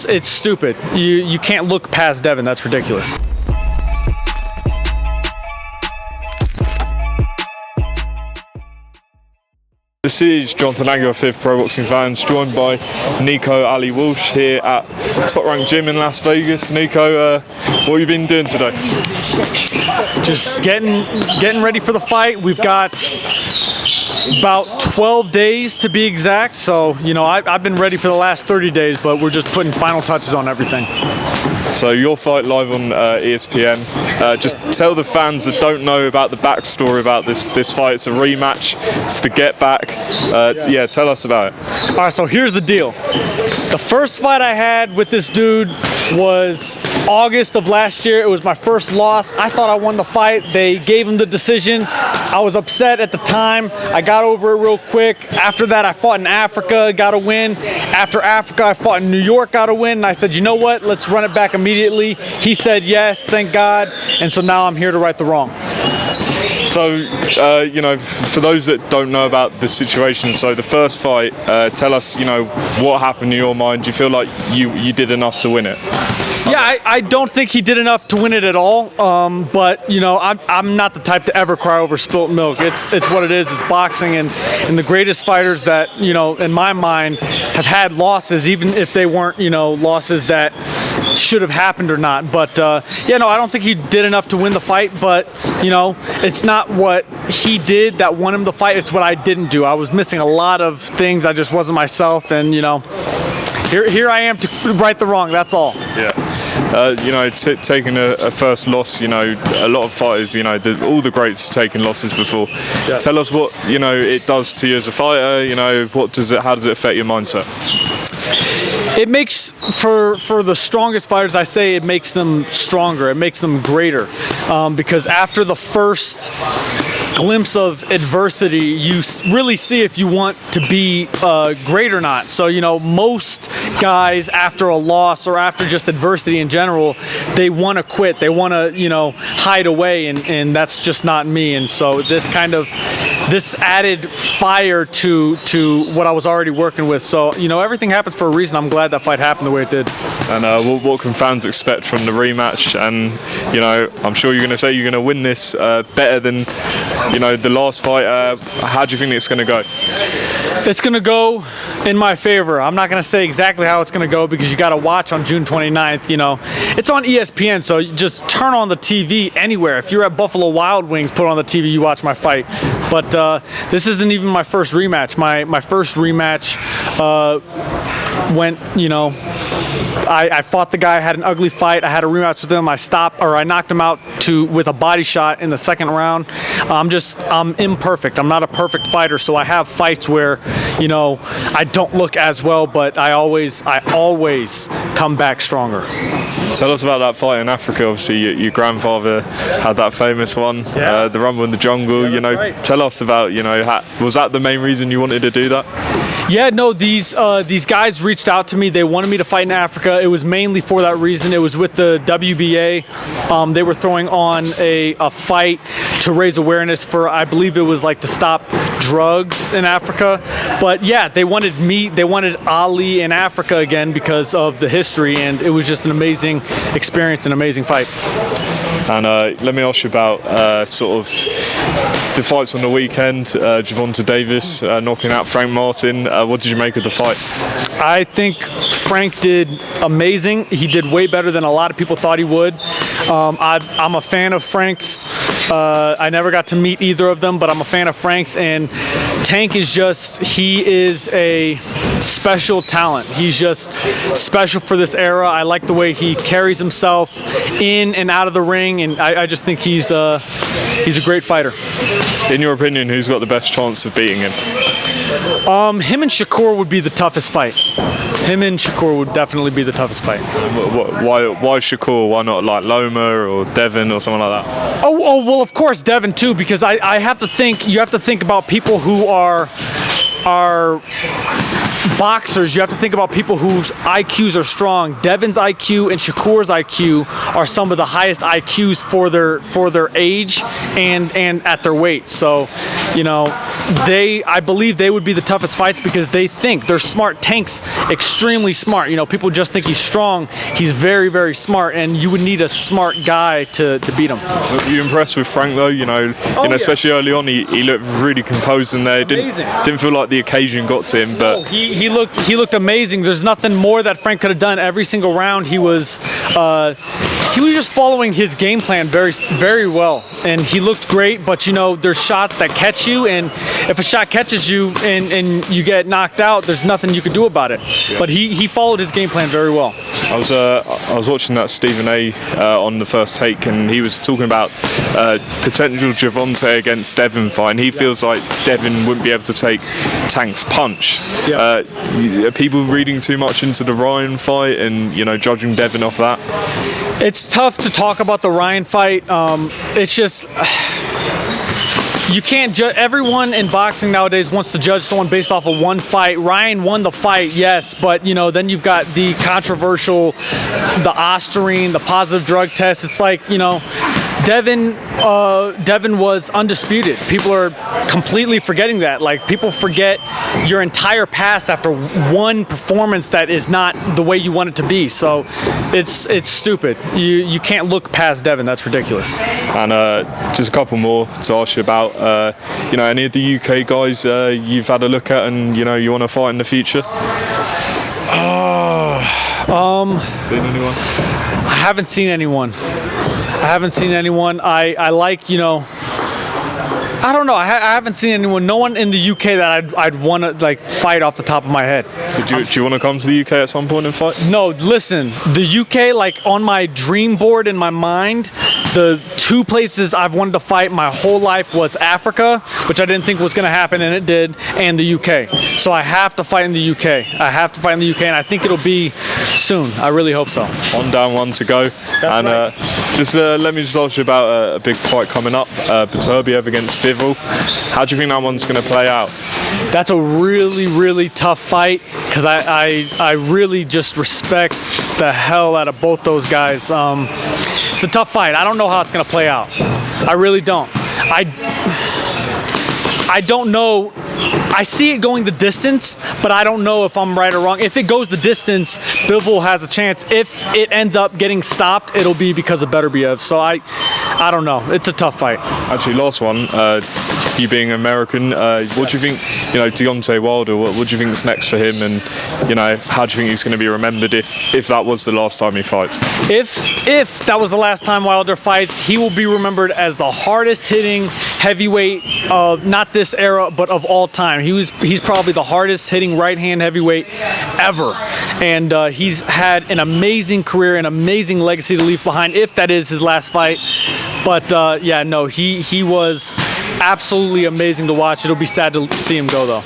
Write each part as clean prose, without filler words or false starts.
it's stupid. You can't look past Devin. That's ridiculous. This is Gervonta Davis, Fifth Pro Boxing Fans, joined by Nico Ali Walsh here at Top Rank Gym in Las Vegas. Nico, what have you been doing today? Just getting ready for the fight. We've got about 12 days to be exact. So, you know, I've been ready for the last 30 days, but we're just putting final touches on everything. So your fight live on ESPN. Just tell the fans that don't know about the backstory about this fight. It's a rematch. It's the get back. Yeah, tell us about it. All right, so here's the deal. The first fight I had with this dude was August of last year. It was my first loss. I thought I won the fight. They gave him the decision. I was upset at the time. I got over it real quick. After that, I fought in Africa, got a win. After Africa, I fought in New York, got a win. And I said, you know what? Let's run it back immediately. He said yes, thank God. And so now I'm here to right the wrong. So, you know, for those that don't know about the situation, so the first fight, tell us, you know, what happened in your mind. Do you feel like you did enough to win it? Yeah, I don't think he did enough to win it at all. But you know, I'm not the type to ever cry over spilt milk. It's what it is. It's boxing, and the greatest fighters that, you know, in my mind, have had losses, even if they weren't, you know, losses that should have happened or not. But yeah, no, I don't think he did enough to win the fight. But you know, it's not what he did that won him the fight. It's what I didn't do. I was missing a lot of things. I just wasn't myself, and you know, here I am to right the wrong. That's all. Yeah. You know, taking a first loss, you know, a lot of fighters, you know, all the greats have taken losses before. Yeah. Tell us what, you know, it does to you as a fighter. You know, how does it affect your mindset? It makes, for the strongest fighters, I say it makes them stronger. It makes them greater. Because after the first glimpse of adversity, you really see if you want to be great or not. So, you know, most guys after a loss or after just adversity in general, they want to quit. They want to, you know, hide away, and that's just not me. And so this added fire to what I was already working with. So, you know, everything happens for a reason. I'm glad that fight happened the way it did. And what can fans expect from the rematch? And, you know, I'm sure you're going to say you're going to win this better than, you know, the last fight. How do you think it's going to go? It's going to go in my favor. I'm not going to say exactly how it's going to go because you got to watch on June 29th. You know, it's on ESPN, so you just turn on the TV anywhere. If you're at Buffalo Wild Wings, put on the TV, you watch my fight. But this isn't even my first rematch. My first rematch went, you know, I fought the guy, had an ugly fight. I had a rematch with him. I knocked him out with a body shot in the second round. I'm imperfect. I'm not a perfect fighter, so I have fights where, you know, I don't look as well, but I always come back stronger. Tell us about that fight in Africa. Obviously, your grandfather had that famous one, yeah. The Rumble in the Jungle. Yeah, you know, right. Tell us about, you know, was that the main reason you wanted to do that? Yeah, no, these guys reached out to me. They wanted me to fight in Africa. It was mainly for that reason. It was with the WBA. They were throwing on a fight to raise awareness for, I believe it was like to stop drugs in Africa. But yeah, they wanted Ali in Africa again because of the history, and it was just an amazing experience, an amazing fight. And let me ask you about sort of the fights on the weekend. Gervonta Davis knocking out Frank Martin. What did you make of the fight? I think Frank did amazing. He did way better than a lot of people thought he would. I'm a fan of Frank's. I never got to meet either of them, but I'm a fan of Frank's. And Tank is he is a special talent. He's just special for this era. I like the way he carries himself in and out of the ring, and I just think he's a great fighter. In your opinion, who's got the best chance of beating him? Him and Shakur would be the toughest fight. Him and Shakur would definitely be the toughest fight. Why Shakur? Why not like Loma or Devin or someone like that? Oh well, of course Devin too, because I have to think. You have to think about people who are boxers, you have to think about people whose IQs are strong. Devin's IQ and Shakur's IQ are some of the highest IQs for their age and at their weight. So, you know, I believe they would be the toughest fights because they think they're smart. Tank's extremely smart. You know, people just think he's strong. He's very, very smart, and you would need a smart guy to beat him. Were you impressed with Frank though? You know, especially early on, he looked really composed in there. Didn't feel like the occasion got to him, but he looked amazing. There's nothing more that Frank could have done. Every single round, he was just following his game plan very, very well, and he looked great. But you know, there's shots that catch you, and if a shot catches you and you get knocked out, there's nothing you can do about it. Yeah. But he followed his game plan very well. I was watching that Stephen A. On the First Take, and he was talking about potential Gervonta against Devin fight, and he feels like Devin wouldn't be able to take Tank's punch. Yeah. Are people reading too much into the Ryan fight and, you know, judging Devin off that? It's tough to talk about the Ryan fight. It's just you can't judge. Everyone in boxing nowadays wants to judge someone based off of one fight. Ryan won the fight, yes, but you know, then you've got the controversial, the Osterine, the positive drug test. It's like, you know, Devin was undisputed. People are completely forgetting that. Like, people forget your entire past after one performance that is not the way you want it to be. So it's stupid. You can't look past Devin. That's ridiculous. And just a couple more to ask you about. You know, any of the UK guys you've had a look at and, you know, you want to fight in the future? Seen anyone? I haven't seen anyone. I like, you know, I don't know. I haven't seen anyone. No one in the UK that I'd want to like fight off the top of my head. Do you want to come to the UK at some point and fight? No, listen. The UK, like on my dream board in my mind, the two places I've wanted to fight my whole life was Africa, which I didn't think was going to happen, and it did, and the UK. So I have to fight in the UK. And I think it'll be soon. I really hope so. On down, one to go. That's right. Just let me just ask you about a big fight coming up, Beterbiev against Bivol. How do you think that one's going to play out? That's a really, really tough fight because I really just respect the hell out of both those guys. It's a tough fight. I don't know how it's going to play out. I really don't. I don't know. I see it going the distance, but I don't know if I'm right or wrong. If it goes the distance, Bivol has a chance. If it ends up getting stopped, it'll be because of Beterbiev. So I don't know. It's a tough fight. Actually, last one. You being American, what do you think? You know, Deontay Wilder. What do you think is next for him? And you know, how do you think he's going to be remembered if that was the last time he fights? If that was the last time Wilder fights, he will be remembered as the hardest hitting heavyweight of not this era, but of all time. He's probably the hardest hitting right hand heavyweight ever, and he's had an amazing career, an amazing legacy to leave behind. If that is his last fight, but yeah, no, he was absolutely amazing to watch. It'll be sad to see him go though.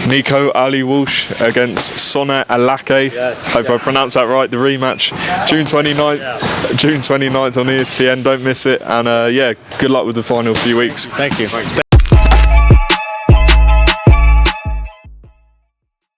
Nico Ali Walsh against Sona Alake. Yes, Hope I pronounced that right. The rematch, June 29th. Yeah. June 29th on ESPN. Don't miss it. And yeah, good luck with the final few weeks. Thank you.